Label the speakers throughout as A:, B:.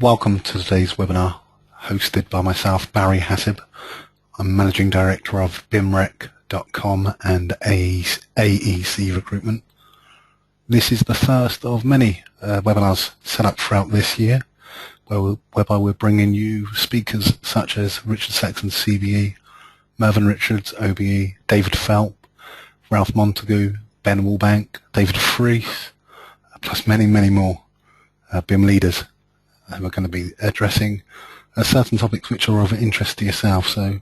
A: Welcome to today's webinar, hosted by myself, Barie Hasib. I'm Managing Director of BIMrec.com and AEC Recruitment. This is the first of many webinars set up throughout this year, whereby we're bringing you speakers such as Richard Saxon CBE, Mervyn Richards, OBE, David Philp, Ralph Montague, Ben Wallbank, David Freeth, plus many, many more BIM leaders who are going to be addressing certain topics which are of interest to yourself. So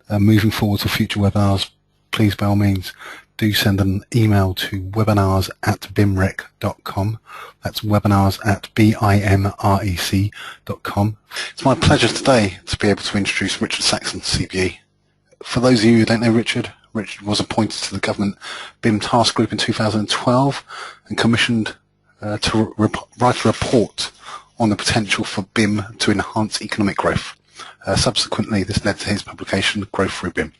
A: moving forward to future webinars, please by all means do send an email to webinars@bimrec.com. That's webinars@bimrec.com. It's my pleasure today to be able to introduce Richard Saxon CBE. For those of you who don't know Richard was appointed to the government BIM task group in 2012 and commissioned to write a report on the potential for BIM to enhance economic growth. Subsequently, this led to his publication, Growth Through BIM.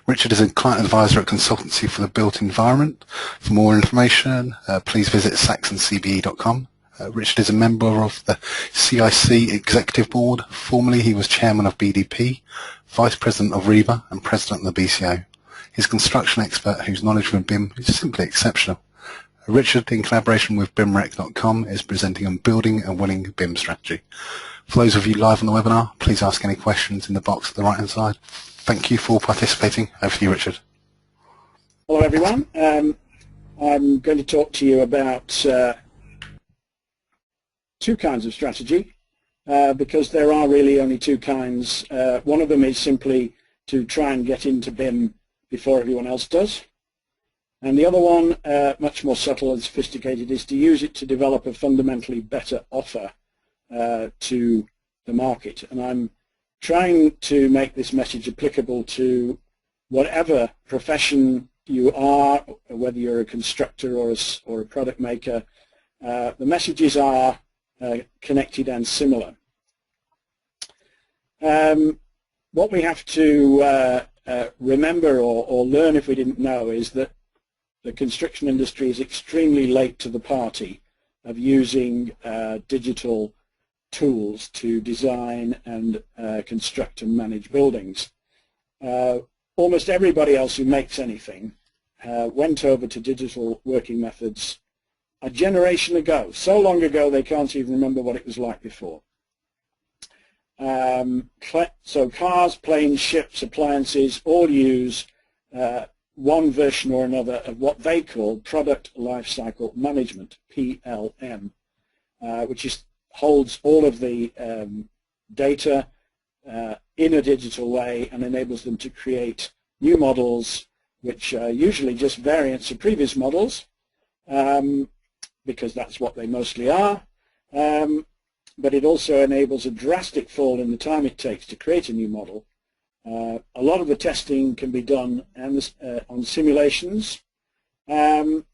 A: Richard is a client advisor at consultancy for the built environment. For more information, please visit saxoncbe.com. Richard is a member of the CIC Executive Board. Formerly, he was chairman of BDP, vice president of RIBA, and president of the BCO. He's a construction expert whose knowledge of BIM is simply exceptional. Richard, in collaboration with BIMrec.com, is presenting on building a winning BIM strategy. For those of you live on the webinar, please ask any questions in the box at the right-hand side. Thank you for participating. Over to you, Richard.
B: Hello, everyone. I'm going to talk to you about two kinds of strategy, because there are really only two kinds. One of them is simply to try and get into BIM before everyone else does. And the other one, much more subtle and sophisticated, is to use it to develop a fundamentally better offer to the market. And I'm trying to make this message applicable to whatever profession you are, whether you're a constructor or a product maker. The messages are connected and similar. What we have to remember or learn, if we didn't know, is that the construction industry is extremely late to the party of using digital tools to design and construct and manage buildings. Almost everybody else who makes anything went over to digital working methods a generation ago, so long ago they can't even remember what it was like before. So cars, planes, ships, appliances all use one version or another of what they call Product Lifecycle Management, PLM, which holds all of the data in a digital way and enables them to create new models, which are usually just variants of previous models, because that's what they mostly are. But it also enables a drastic fall in the time it takes to create a new model. A lot of the testing can be done on simulations on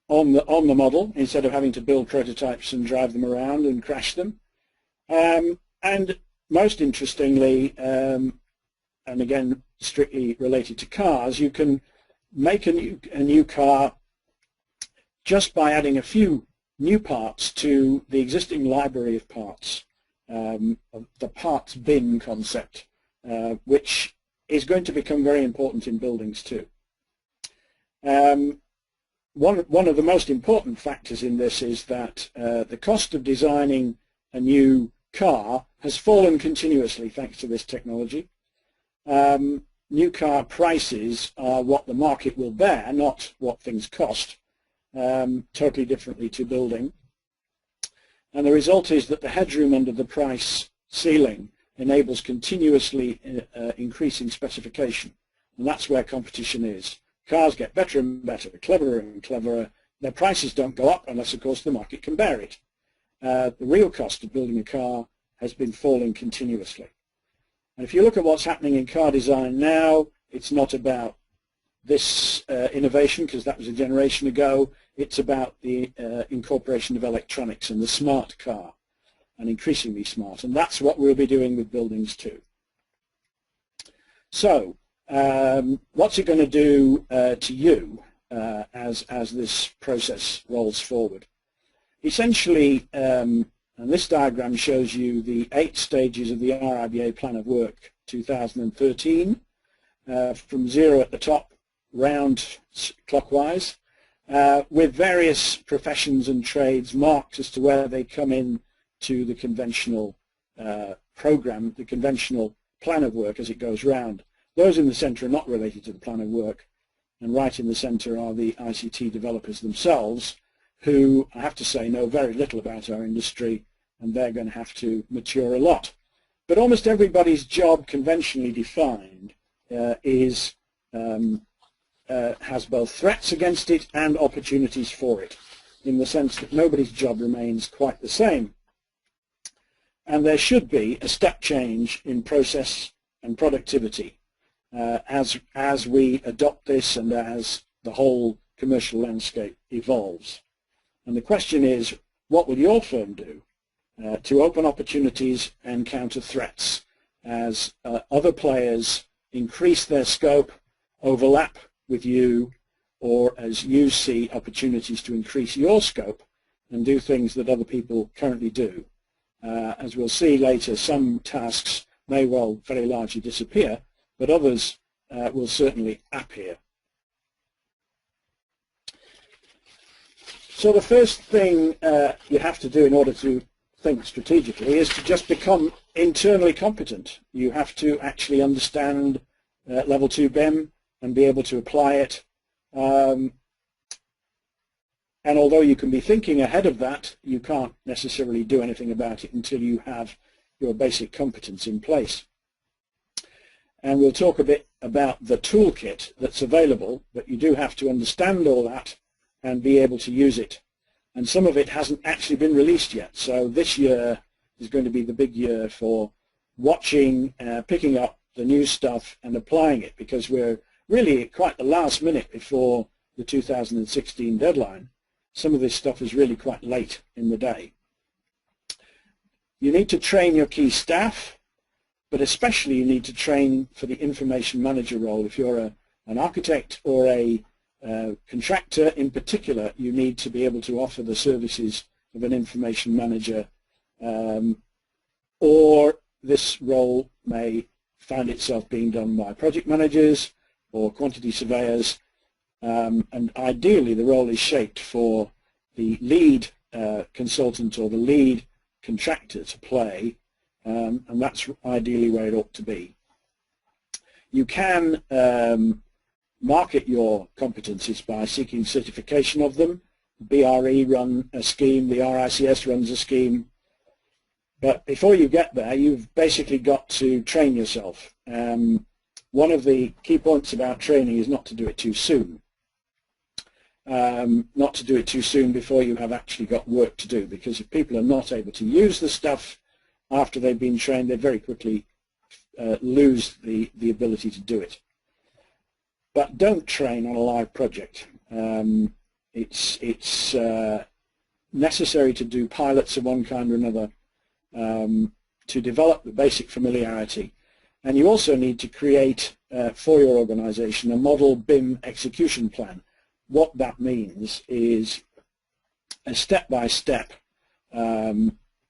B: the model, instead of having to build prototypes and drive them around and crash them. And most interestingly, and again strictly related to cars, you can make a new car just by adding a few new parts to the existing library of parts, of the parts bin concept, which is going to become very important in buildings too. One of the most important factors in this is that the cost of designing a new car has fallen continuously thanks to this technology. New car prices are what the market will bear, not what things cost, totally differently to building. And the result is that the headroom under the price ceiling enables continuously increasing specification, and that's where competition is. Cars get better and better, cleverer and cleverer. Their prices don't go up unless, of course, the market can bear it. The real cost of building a car has been falling continuously. And if you look at what's happening in car design now, it's not about this innovation, because that was a generation ago. It's about the incorporation of electronics and the smart car, and increasingly smart, and that's what we'll be doing with buildings too. So what's it going to do to you as this process rolls forward? essentially, and this diagram shows you the 8 stages of the RIBA Plan of Work 2013, from 0 at the top, round clockwise, with various professions and trades marked as to where they come in to the conventional program, the conventional plan of work as it goes round. Those in the centre are not related to the plan of work, and right in the centre are the ICT developers themselves, who I have to say know very little about our industry, and they're going to have to mature a lot. But almost everybody's job conventionally defined has both threats against it and opportunities for it, in the sense that nobody's job remains quite the same. And there should be a step change in process and productivity as we adopt this and as the whole commercial landscape evolves. And the question is, what will your firm do to open opportunities and counter threats as other players increase their scope, overlap with you, or as you see opportunities to increase your scope and do things that other people currently do? As we'll see later, some tasks may well very largely disappear, but others will certainly appear. So the first thing you have to do in order to think strategically is to just become internally competent. You have to actually understand level 2 BIM and be able to apply it. And although you can be thinking ahead of that, you can't necessarily do anything about it until you have your basic competence in place. And we'll talk a bit about the toolkit that's available, but you do have to understand all that and be able to use it. And some of it hasn't actually been released yet, so this year is going to be the big year for watching, picking up the new stuff and applying it, because we're really quite the last minute before the 2016 deadline. Some of this stuff is really quite late in the day. You need to train your key staff, but especially you need to train for the information manager role. If you're an architect or a contractor in particular, you need to be able to offer the services of an information manager, or this role may find itself being done by project managers or quantity surveyors, and ideally the role is shaped for the lead consultant or the lead contractor to play, and that's ideally where it ought to be. You can market your competencies by seeking certification of them. BRE run a scheme, the RICS runs a scheme, but before you get there you've basically got to train yourself. One of the key points about training is not to do it too soon. Not to do it too soon before you have actually got work to do, because if people are not able to use the stuff after they've been trained, they very quickly lose the ability to do it. But don't train on a live project. It's necessary to do pilots of one kind or another to develop the basic familiarity. And you also need to create for your organization a model BIM execution plan. What that means is a step-by-step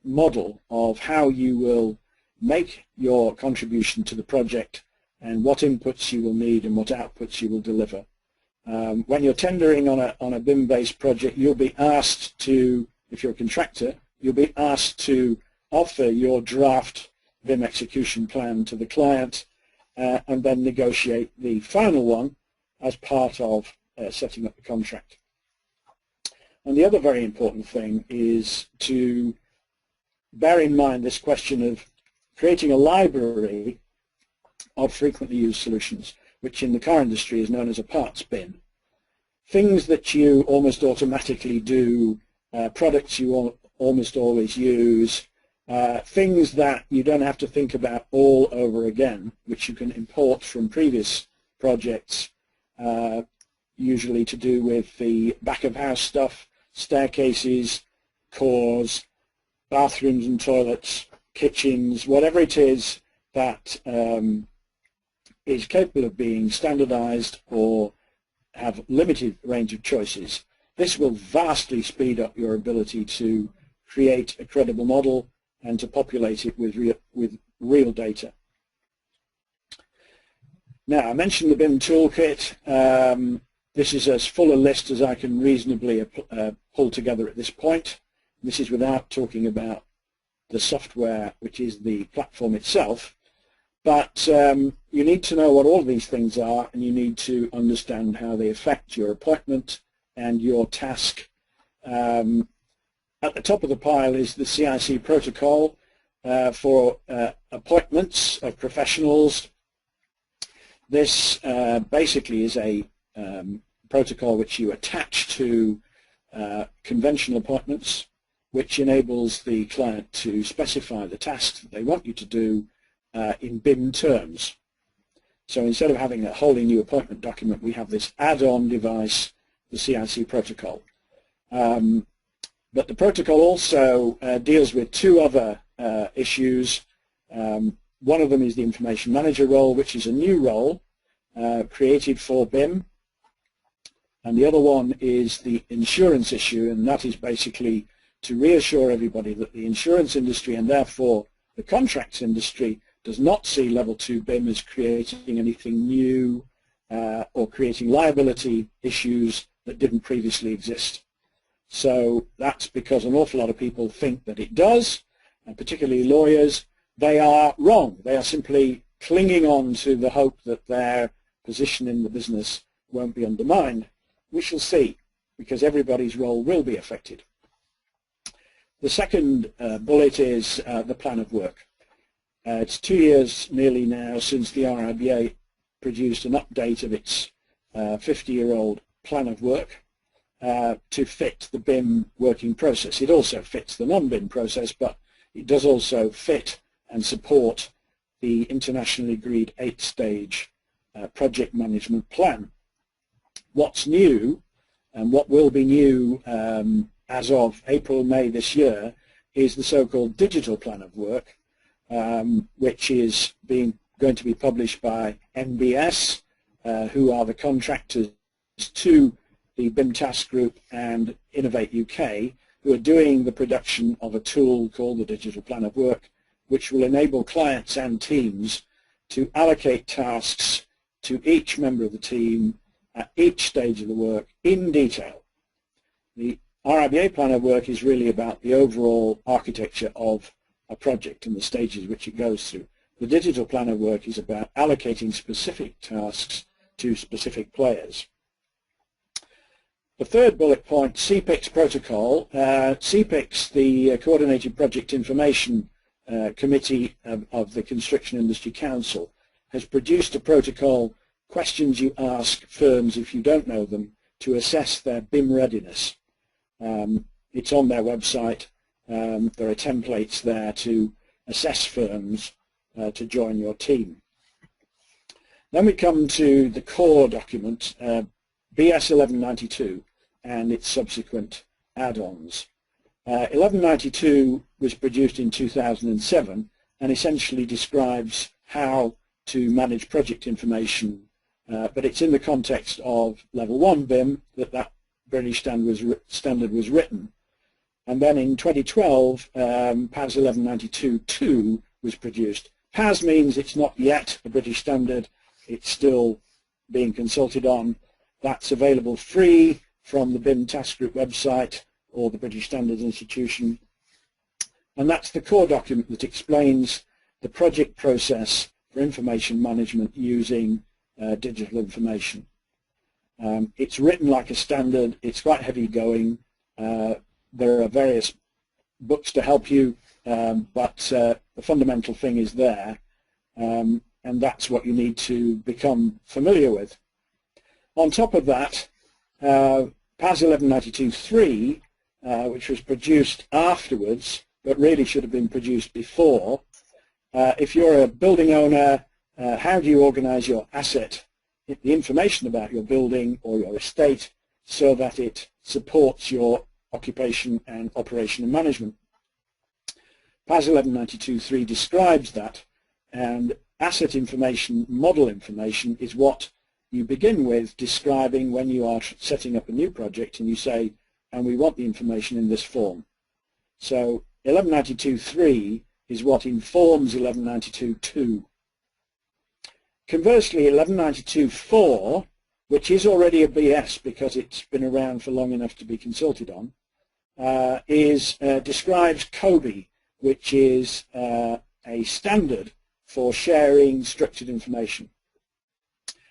B: model of how you will make your contribution to the project and what inputs you will need and what outputs you will deliver. When you're tendering on a BIM-based project, you'll be asked to, if you're a contractor, you'll be asked to offer your draft BIM execution plan to the client and then negotiate the final one as part of setting up the contract. And the other very important thing is to bear in mind this question of creating a library of frequently used solutions, which in the car industry is known as a parts bin. Things that you almost automatically do, products you almost always use, things that you don't have to think about all over again, which you can import from previous projects, usually to do with the back of house stuff, staircases, cores, bathrooms and toilets, kitchens, whatever it is that is capable of being standardized or have limited range of choices. This will vastly speed up your ability to create a credible model and to populate it with real data. Now, I mentioned the BIM toolkit. This is as full a list as I can reasonably pull together at this point. This is without talking about the software, which is the platform itself. But you need to know what all of these things are, and you need to understand how they affect your appointment and your task. At the top of the pile is the CIC protocol for appointments of professionals. This basically is a protocol which you attach to conventional appointments, which enables the client to specify the tasks that they want you to do in BIM terms. So instead of having a wholly new appointment document, we have this add-on device, the CIC protocol. But the protocol also deals with two other issues. One of them is the information manager role, which is a new role created for BIM. And the other one is the insurance issue, and that is basically to reassure everybody that the insurance industry and therefore the contracts industry does not see level 2 BIM as creating anything new or creating liability issues that didn't previously exist. So that's because an awful lot of people think that it does, and particularly lawyers. They are wrong. They are simply clinging on to the hope that their position in the business won't be undermined. We shall see, because everybody's role will be affected. The second bullet is the plan of work. It's 2 years nearly now since the RIAI produced an update of its 50-year-old plan of work to fit the BIM working process. It also fits the non-BIM process, but it does also fit and support the internationally agreed 8-stage project management plan. What's new, and what will be new as of April, May this year, is the so-called digital plan of work, which is going to be published by NBS, who are the contractors to the BIM Task Group and Innovate UK, who are doing the production of a tool called the digital plan of work, which will enable clients and teams to allocate tasks to each member of the team at each stage of the work in detail. The RIAI plan of work is really about the overall architecture of a project and the stages which it goes through. The digital plan of work is about allocating specific tasks to specific players. The third bullet point, CPICS protocol. CPICS, the Coordinated Project Information Committee of the Construction Industry Council, has produced a protocol, questions you ask firms if you don't know them, to assess their BIM readiness. It's on their website. There are templates there to assess firms to join your team. Then we come to the core document, BS 1192 and its subsequent add-ons. 1192 was produced in 2007 and essentially describes how to manage project information, but it's in the context of level 1 BIM that British standard was written. And then in 2012, PAS 1192-2 was produced. PAS means it's not yet a British standard, it's still being consulted on. That's available free from the BIM Task Group website or the British Standards Institution. And that's the core document that explains the project process for information management using digital information. It's written like a standard, it's quite heavy going. There are various books to help you, but the fundamental thing is there, and that's what you need to become familiar with. On top of that, PAS 1192-3, which was produced afterwards, but really should have been produced before. If you're a building owner, how do you organize your asset, the information about your building or your estate, so that it supports your occupation and operation and management? PAS 1192-3 describes that, and asset information, model information, is what you begin with describing when you are setting up a new project, and you say, and we want the information in this form. So 1192.3 is what informs 1192.2. Conversely, 1192.4, which is already a BS because it's been around for long enough to be consulted on, describes COBE, which is a standard for sharing structured information.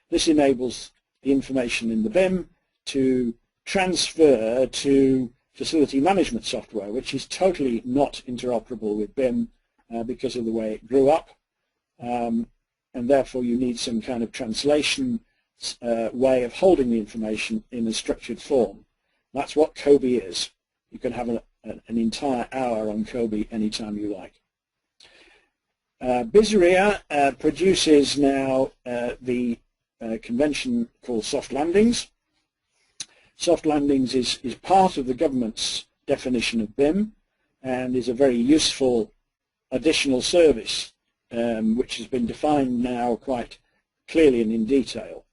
B: This enables the information in the BIM to transfer to facility management software, which is totally not interoperable with BIM because of the way it grew up, and therefore you need some kind of translation way of holding the information in a structured form. That's what COBE is. You can have an entire hour on COBE anytime you like. BISRIA produces now the convention called soft landings. Soft landings is part of the government's definition of BIM and is a very useful additional service which has been defined now quite clearly and in detail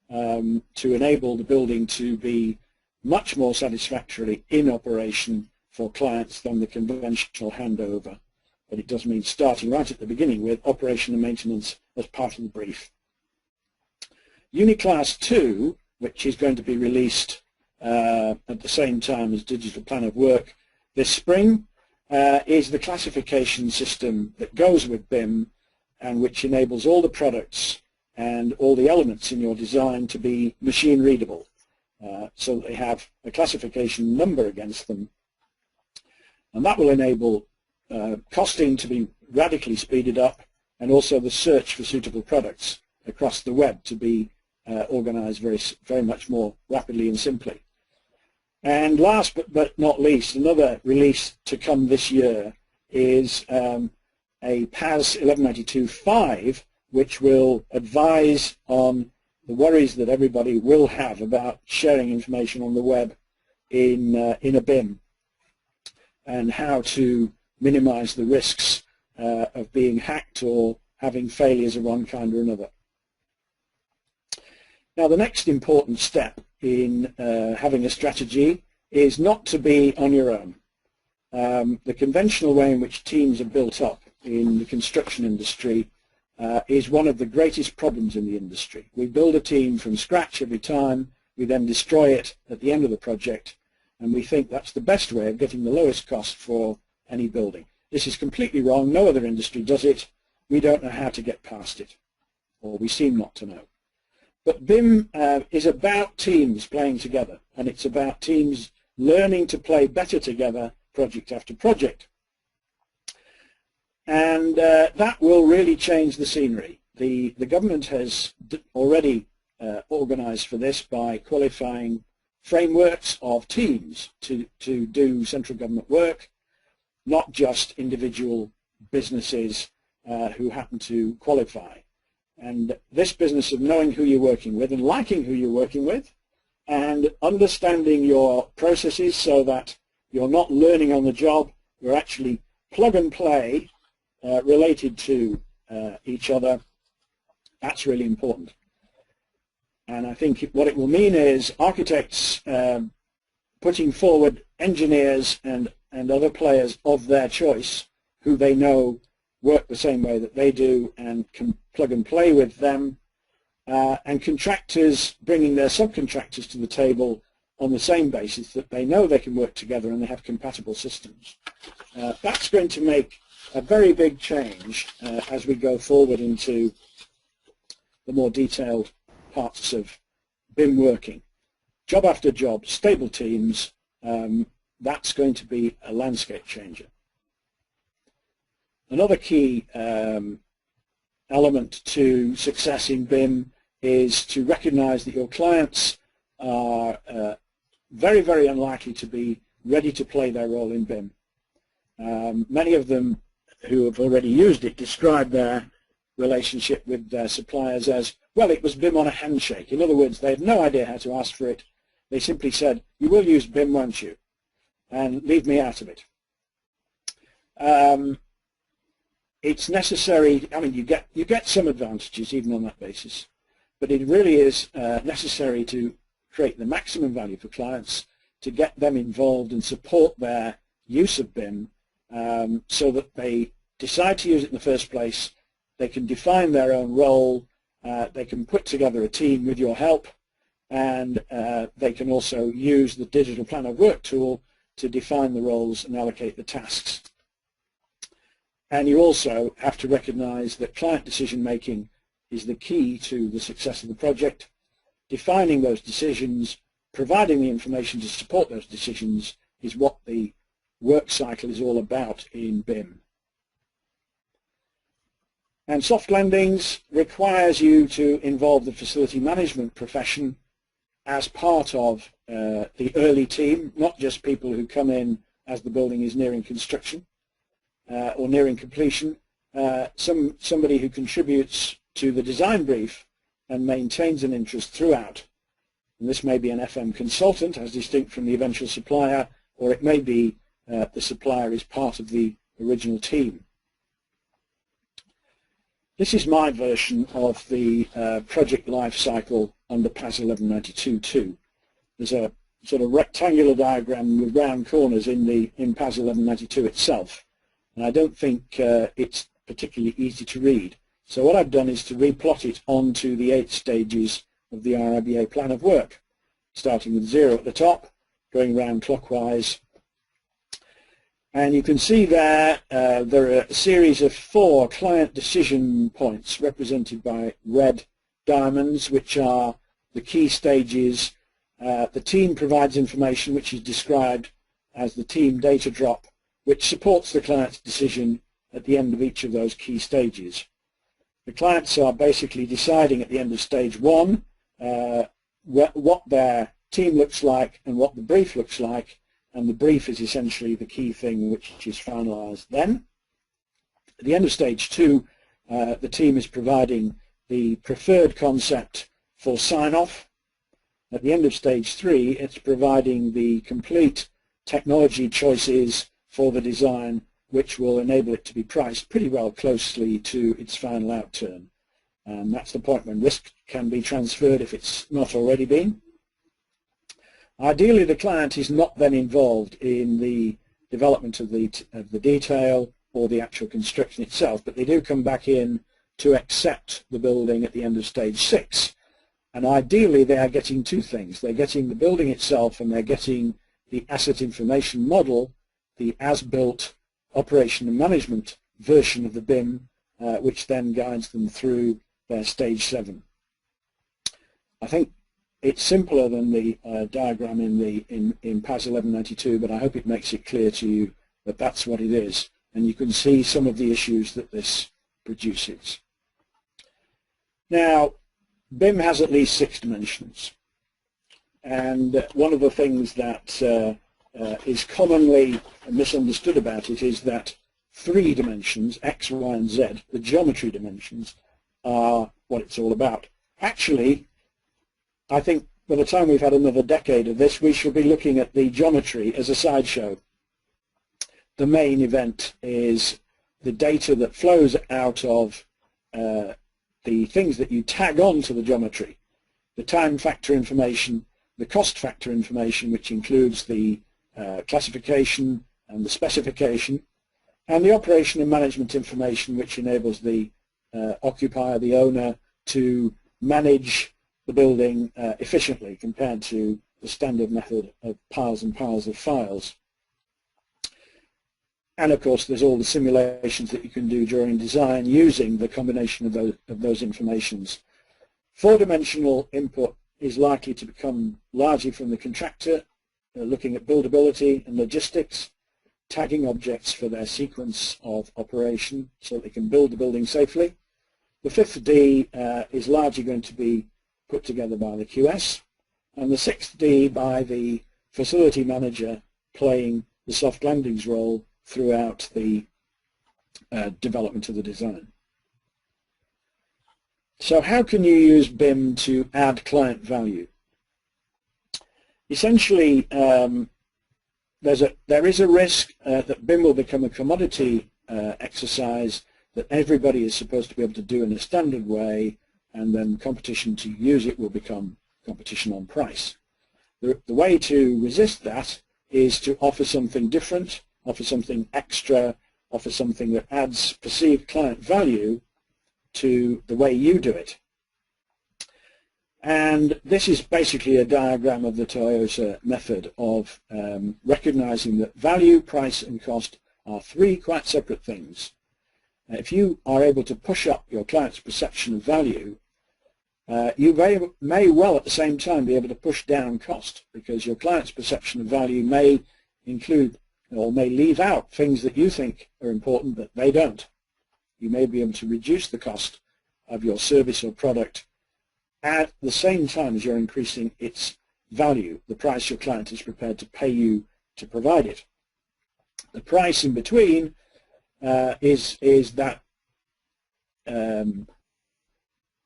B: to enable the building to be much more satisfactorily in operation for clients than the conventional handover. But it does mean starting right at the beginning with operation and maintenance as part of the brief. Uniclass 2, which is going to be released at the same time as Digital Plan of Work this spring, is the classification system that goes with BIM and which enables all the products and all the elements in your design to be machine readable, so that they have a classification number against them. And that will enable costing to be radically speeded up, and also the search for suitable products across the web to be organized very much more rapidly and simply. And last but not least, another release to come this year is a PAS 1192.5, which will advise on the worries that everybody will have about sharing information on the web in a BIM, and how to minimize the risks of being hacked or having failures of one kind or another. Now, the next important step in having a strategy is not to be on your own. The conventional way in which teams are built up in the construction industry is one of the greatest problems in the industry. We build a team from scratch every time, we then destroy it at the end of the project, and we think that's the best way of getting the lowest cost for any building. This is completely wrong. No other industry does it. We don't know how to get past it, or we seem not to know. But BIM is about teams playing together, and it's about teams learning to play better together project after project. And that will really change the scenery. The government has already organized for this by qualifying frameworks of teams to do central government work, not just individual businesses who happen to qualify. And this business of knowing who you're working with and liking who you're working with and understanding your processes so that you're not learning on the job, you're actually plug and play related to each other, that's really important. And I think what it will mean is architects putting forward engineers and other players of their choice who they know work the same way that they do and can plug and play with them, and contractors bringing their subcontractors to the table on the same basis that they know they can work together and they have compatible systems. That's going to make a very big change as we go forward into the more detailed parts of BIM working. Job after job, stable teams, that's going to be a landscape changer. Another key element to success in BIM is to recognize that your clients are very, very unlikely to be ready to play their role in BIM. Many of them who have already used it describe their relationship with their suppliers as, well, it was BIM on a handshake. In other words, they had no idea how to ask for it. They simply said, you will use BIM, won't you? And leave me out of it. It's necessary. I mean, you get some advantages even on that basis, but it really is necessary to create the maximum value for clients, to get them involved and support their use of BIM so that they decide to use it in the first place, they can define their own role, they can put together a team with your help, and they can also use the digital plan of work tool to define the roles and allocate the tasks. And you also have to recognize that client decision making is the key to the success of the project. Defining those decisions, providing the information to support those decisions is what the work cycle is all about in BIM. And soft landings requires you to involve the facility management profession as part of the early team, not just people who come in as the building is nearing construction or nearing completion. Somebody who contributes to the design brief and maintains an interest throughout. And this may be an FM consultant as distinct from the eventual supplier, or it may be the supplier is part of the original team. This is my version of the project life cycle under PAS 1192-2. There's a sort of rectangular diagram with round corners in PAS 1192 itself, and I don't think it's particularly easy to read. So what I've done is to replot it onto the 8 stages of the RIBA plan of work, starting with 0 at the top, going round clockwise. And you can see there, there are a series of 4 client decision points represented by red diamonds, which are the key stages. The team provides information which is described as the team data drop, which supports the client's decision at the end of each of those key stages. The clients are basically deciding at the end of stage 1 what their team looks like and what the brief looks like, and the brief is essentially the key thing which is finalized then. At the end of stage 2, the team is providing the preferred concept for sign-off. At the end of stage 3, it's providing the complete technology choices for the design, which will enable it to be priced pretty well closely to its final outturn. And that's the point when risk can be transferred if it's not already been. Ideally, the client is not then involved in the development of the detail or the actual construction itself, but they do come back in to accept the building at the end of stage 6. And ideally, they are getting 2 things. They're getting the building itself, and they're getting the asset information model, the as-built operation and management version of the BIM, which then guides them through their stage 7. I think it's simpler than the diagram in PAS 1192, but I hope it makes it clear to you that that's what it is, and you can see some of the issues that this produces. Now, BIM has at least 6 dimensions, and one of the things that is commonly misunderstood about it is that 3 dimensions, X, Y, and Z, the geometry dimensions, are what it's all about. Actually, I think by the time we've had another decade of this, we shall be looking at the geometry as a sideshow. The main event is the data that flows out of the things that you tag on to the geometry, the time factor information, the cost factor information, which includes the classification and the specification, and the operation and management information, which enables the occupier, the owner, to manage the building efficiently compared to the standard method of piles and piles of files. And of course, there's all the simulations that you can do during design using the combination of those informations. 4-dimensional input is likely to become largely from the contractor, looking at buildability and logistics, tagging objects for their sequence of operation so that they can build the building safely. The 5th D is largely going to be put together by the QS, and the 6th D by the facility manager playing the soft landings role throughout the development of the design. So how can you use BIM to add client value? Essentially, there is a risk that BIM will become a commodity exercise that everybody is supposed to be able to do in a standard way, and then competition to use it will become competition on price. The way to resist that is to offer something different, offer something extra, offer something that adds perceived client value to the way you do it. And this is basically a diagram of the Toyota method of recognizing that value, price, and cost are three quite separate things. If you are able to push up your client's perception of value, you may well at the same time be able to push down cost, because your client's perception of value may include or may leave out things that you think are important that they don't. You may be able to reduce the cost of your service or product at the same time as you're increasing its value, the price your client is prepared to pay you to provide it. The price in between is that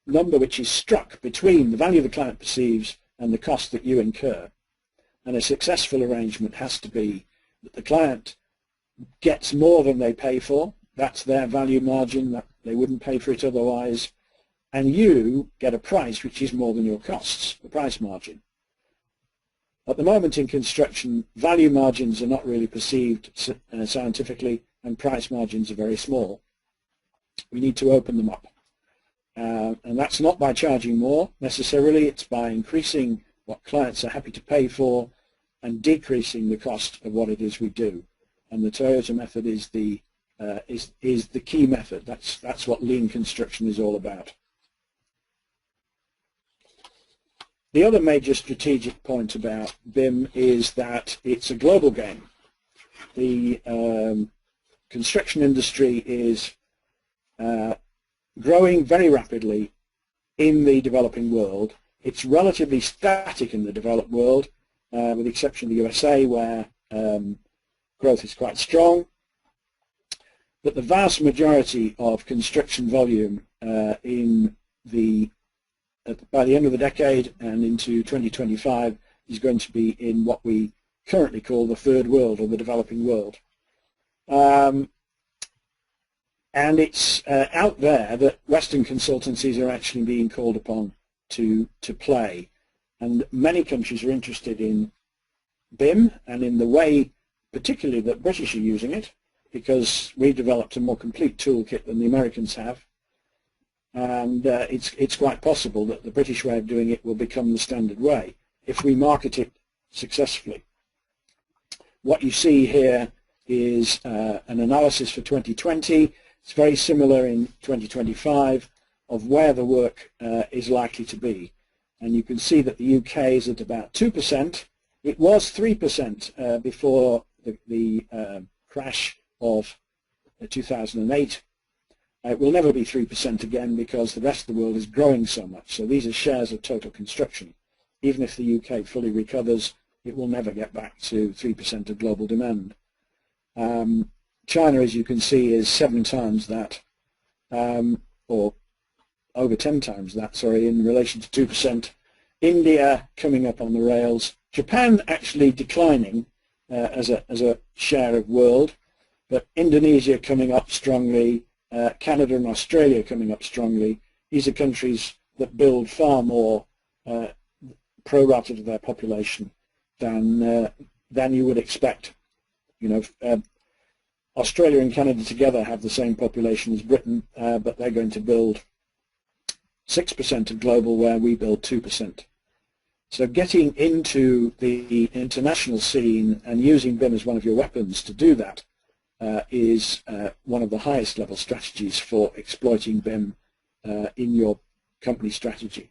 B: number which is struck between the value the client perceives and the cost that you incur. And a successful arrangement has to be that the client gets more than they pay for. That's their value margin, that they wouldn't pay for it otherwise. And you get a price which is more than your costs, the price margin. At the moment in construction, value margins are not really perceived scientifically, and price margins are very small. We need to open them up. And that's not by charging more necessarily, it's by increasing what clients are happy to pay for and decreasing the cost of what it is we do. And the Toyota method is the key method. That's what lean construction is all about. The other major strategic point about BIM is that it's a global game. The construction industry is growing very rapidly in the developing world. It's relatively static in the developed world, with the exception of the USA, where growth is quite strong. But the vast majority of construction volume by the end of the decade and into 2025 is going to be in what we currently call the third world, or the developing world. And it's out there that Western consultancies are actually being called upon to play. And many countries are interested in BIM and in the way, particularly, that British are using it, because we've developed a more complete toolkit than the Americans have. And it's quite possible that the British way of doing it will become the standard way if we market it successfully. What you see here is an analysis for 2020. It's very similar in 2025 of where the work is likely to be. And you can see that the UK is at about 2%. It was 3% before the crash of 2008. It will never be 3% again, because the rest of the world is growing so much. So these are shares of total construction. Even if the UK fully recovers, it will never get back to 3% of global demand. China, as you can see, is 7 times that, or over 10 times that, sorry, in relation to 2%. India coming up on the rails. Japan actually declining as a share of world, but Indonesia coming up strongly. Canada and Australia coming up strongly. These are countries that build far more pro rata to their population than you would expect. You know, Australia and Canada together have the same population as Britain, but they're going to build 6% of global, where we build 2%. So getting into the international scene and using BIM as one of your weapons to do that is one of the highest level strategies for exploiting BIM in your company strategy.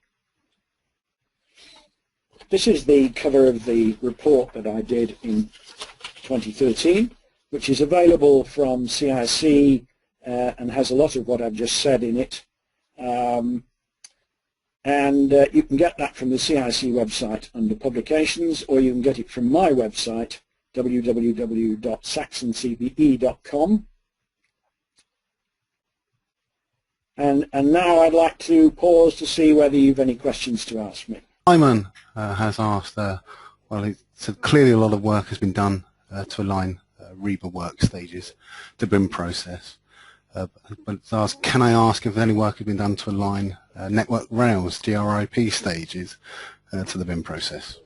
B: This is the cover of the report that I did in 2013, which is available from CIC and has a lot of what I've just said in it. You can get that from the CIC website under publications, or you can get it from my website, www.saxoncbe.com. And now I'd like to pause to see whether you've any questions to ask me.
A: Simon has asked, well, he said clearly a lot of work has been done to align RIBA work stages to BIM process. But it's asked, can I ask if any work has been done to align network rails, DRIP stages to the BIM process?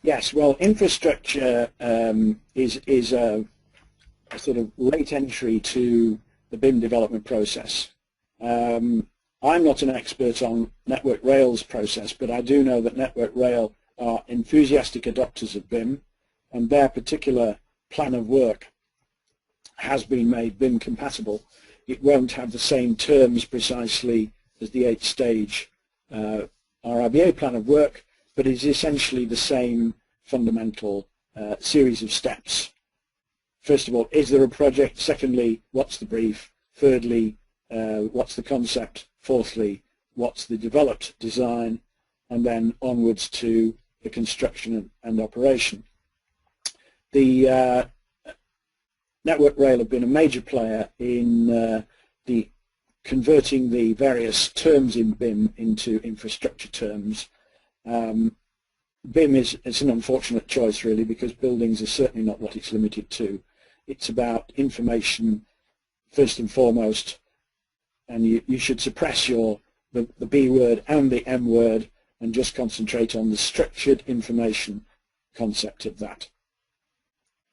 B: Yes, well, infrastructure is a sort of late entry to the BIM development process. I'm not an expert on network rails process, but I do know that network rail are enthusiastic adopters of BIM, and their particular plan of work has been made BIM compatible. It won't have the same terms precisely as the 8-stage RIBA plan of work, but it's essentially the same fundamental series of steps. First of all, is there a project? Secondly, what's the brief? Thirdly, what's the concept? Fourthly, what's the developed design? And then onwards to the construction and operation. The network rail have been a major player in the converting the various terms in BIM into infrastructure terms. BIM is an unfortunate choice, really, because buildings are certainly not what it's limited to. It's about information first and foremost, and you should suppress the B word and the M word and just concentrate on the structured information concept of that.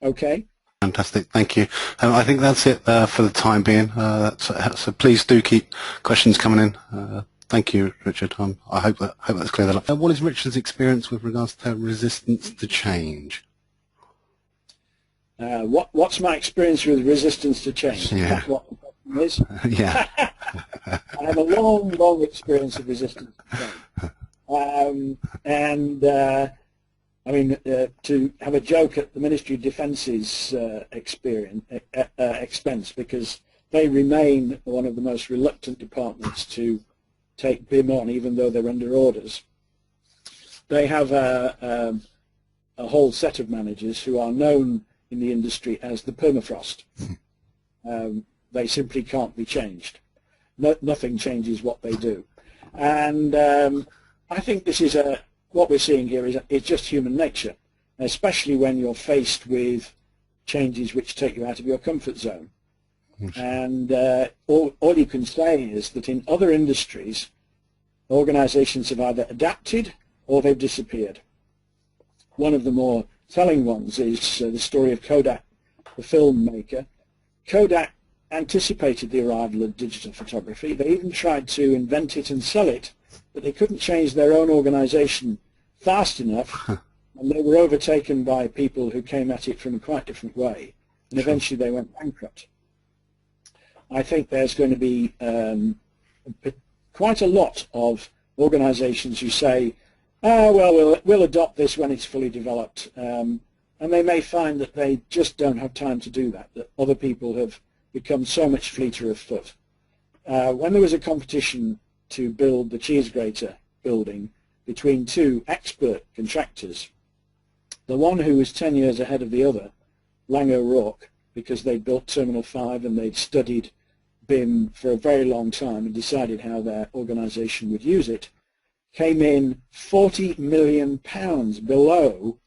B: Okay?
A: Fantastic, thank you. I think that's it for the time being. So please do keep questions coming in. Thank you, Richard. I hope that's cleared that up. What is Richard's experience with regards to resistance to change?
B: What's my experience with resistance to change?
A: Yeah.
B: That's what the question is.
A: Yeah.
B: I have a long experience of resistance to change. I mean, to have a joke at the Ministry of Defence's expense, because they remain one of the most reluctant departments to take BIM on, even though they're under orders. They have a whole set of managers who are known in the industry as the permafrost. They simply can't be changed. Nothing changes what they do. And I think this is what we're seeing here is just human nature, especially when you're faced with changes which take you out of your comfort zone. And all you can say is that in other industries, organizations have either adapted or they've disappeared. One of the more telling ones is the story of Kodak, the film maker. Kodak anticipated the arrival of digital photography. They even tried to invent it and sell it, but they couldn't change their own organization fast enough, and they were overtaken by people who came at it from a quite different way, and eventually they went bankrupt. I think there's going to be quite a lot of organizations who say, oh, well, we'll adopt this when it's fully developed, and they may find that they just don't have time to do that, that other people have become so much fleeter of foot. When there was a competition to build the cheese grater building between two expert contractors, the one who was 10 years ahead of the other, Lang O'Rourke, because they'd built Terminal 5 and they'd studied BIM for a very long time and decided how their organization would use it, came in £40 million below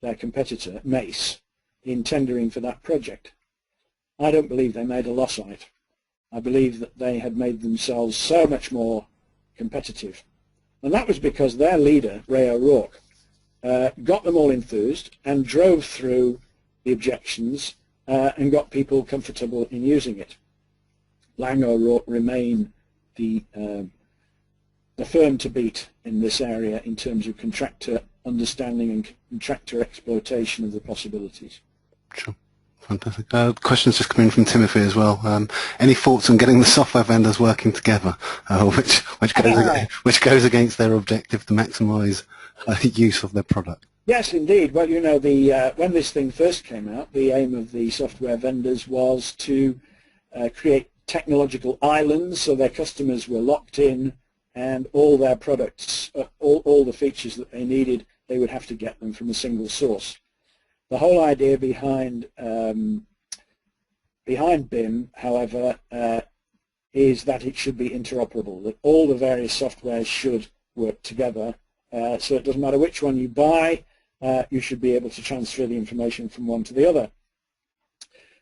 B: their competitor, Mace, in tendering for that project. I don't believe they made a loss on it. I believe that they had made themselves so much more competitive. And that was because their leader, Ray O'Rourke, got them all enthused and drove through the objections and got people comfortable in using it. Lang O'Rourke remain the firm to beat in this area in terms of contractor understanding and contractor exploitation of the possibilities.
A: Sure. Fantastic. Questions just coming from Timothy as well. Any thoughts on getting the software vendors working together, which goes against their objective to maximise use of their product?
B: Yes, indeed. Well, you know, when this thing first came out, the aim of the software vendors was to create technological islands so their customers were locked in, and all their products, all the features that they needed, they would have to get them from a single source. The whole idea behind BIM, however, is that it should be interoperable, that all the various softwares should work together, so it doesn't matter which one you buy, you should be able to transfer the information from one to the other.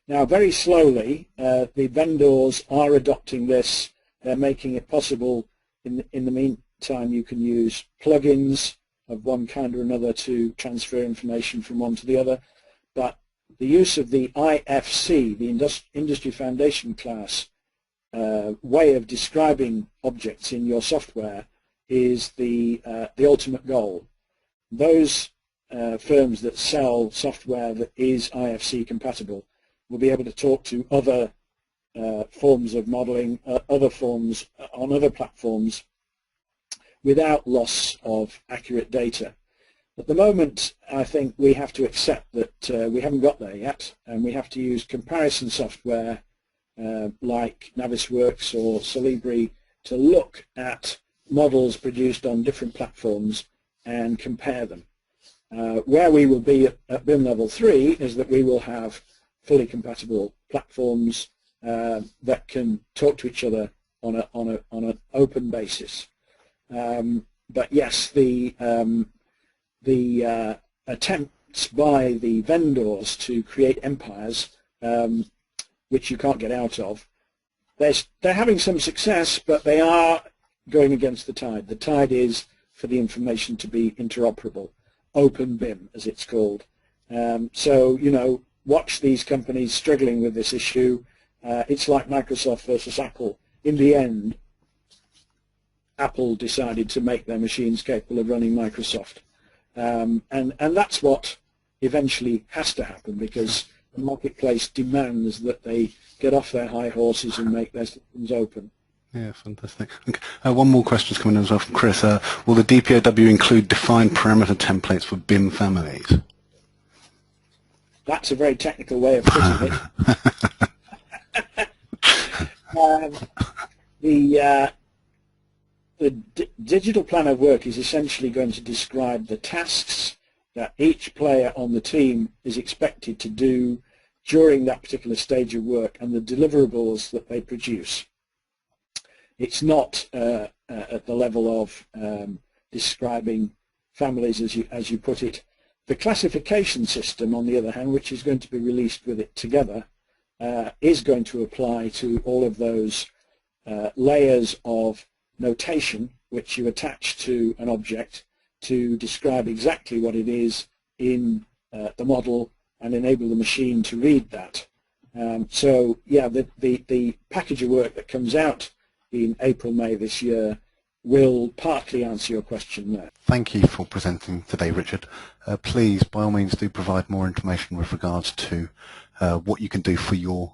B: Now, very slowly, the vendors are adopting this They're making it possible. In the meantime, you can use plugins of one kind or another to transfer information from one to the other. But the use of the IFC, the Industry Foundation class way of describing objects in your software is the ultimate goal. Those firms that sell software that is IFC compatible will be able to talk to other forms of modeling, other forms on other platforms without loss of accurate data. At the moment, I think we have to accept that we haven't got there yet, and we have to use comparison software like Navisworks or Solibri to look at models produced on different platforms and compare them. Where we will be at BIM level 3 is that we will have fully compatible platforms that can talk to each other on an open basis. But yes, the attempts by the vendors to create empires, which you can't get out of, they're having some success, but they are going against the tide. The tide is for the information to be interoperable, open BIM as it's called. So, you know, watch these companies struggling with this issue. It's like Microsoft versus Apple. In the end, Apple decided to make their machines capable of running Microsoft. And that's what eventually has to happen, because the marketplace demands that they get off their high horses and make their systems open.
A: Yeah, fantastic. Okay. One more question is coming in as well from Chris. Will the DPOW include defined parameter templates for BIM families?
B: That's a very technical way of putting it. The digital plan of work is essentially going to describe the tasks that each player on the team is expected to do during that particular stage of work and the deliverables that they produce. It's not at the level of describing families as you put it. The classification system, on the other hand, which is going to be released with it together, is going to apply to all of those layers of notation which you attach to an object to describe exactly what it is in the model and enable the machine to read that. So yeah, the package of work that comes out in April, May this year will partly answer your question there.
A: Thank you for presenting today, Richard. Please, by all means, do provide more information with regards to what you can do for your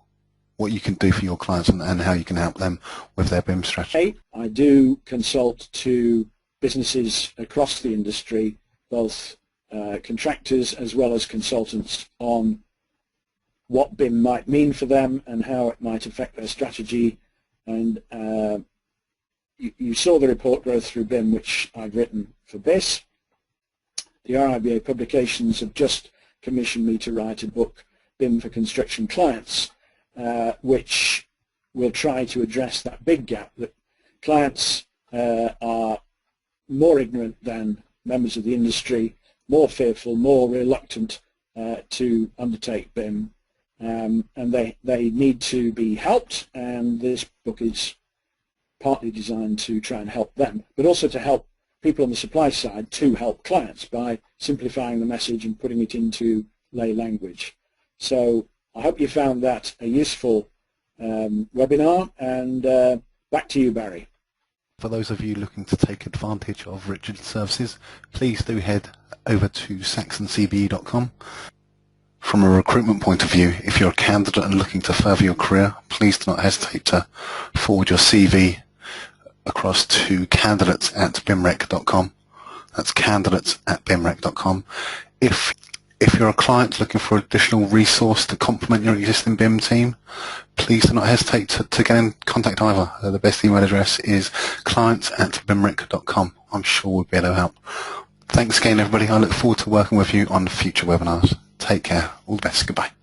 A: clients and how you can help them with their BIM strategy.
B: I do consult to businesses across the industry, both contractors as well as consultants, on what BIM might mean for them and how it might affect their strategy. And you saw the report Growth Through BIM, which I've written for BIS. The RIBA publications have just commissioned me to write a book, BIM for Construction Clients, which will try to address that big gap that clients are more ignorant than members of the industry, more fearful, more reluctant to undertake BIM, and they need to be helped, and this book is partly designed to try and help them, but also to help people on the supply side to help clients by simplifying the message and putting it into lay language. So I hope you found that a useful webinar, and back to you, Barry.
A: For those of you looking to take advantage of Richard's services, please do head over to saxoncbe.com. From a recruitment point of view, if you're a candidate and looking to further your career, please do not hesitate to forward your CV across to candidates@bimrec.com. That's candidates@bimrec.com. If you're a client looking for additional resource to complement your existing BIM team, please do not hesitate to get in contact either. The best email address is clients@bimrec.com. I'm sure we'll be able to help. Thanks again, everybody. I look forward to working with you on future webinars. Take care. All the best. Goodbye.